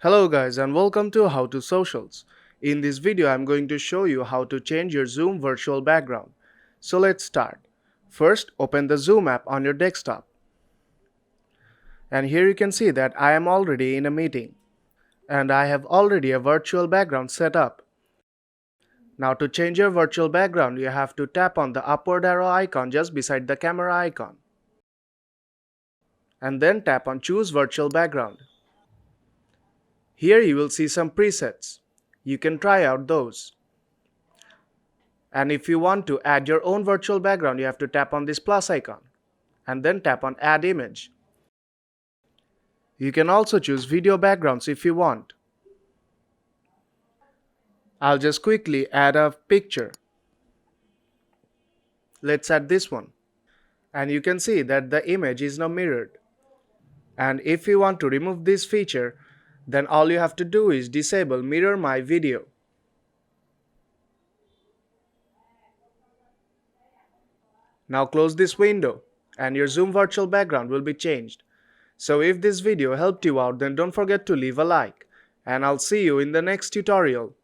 Hello guys and welcome to How to Socials. In this video I'm going to show you how to change your Zoom virtual background. So let's start. First open the Zoom app on your desktop. And here you can see that I am already in a meeting. And I have already a virtual background set up. Now to change your virtual background you have to tap on the upward arrow icon just beside the camera icon. And then tap on Choose Virtual Background. Here you will see some presets. You can try out those. And if you want to add your own virtual background, you have to tap on this plus icon and then tap on Add Image. You can also choose video backgrounds if you want. I'll just quickly add a picture. Let's add this one. And you can see that the image is now mirrored. And if you want to remove this feature, then all you have to do is disable Mirror My Video. Now close this window and your Zoom virtual background will be changed. So if this video helped you out, then don't forget to leave a like, and I'll see you in the next tutorial.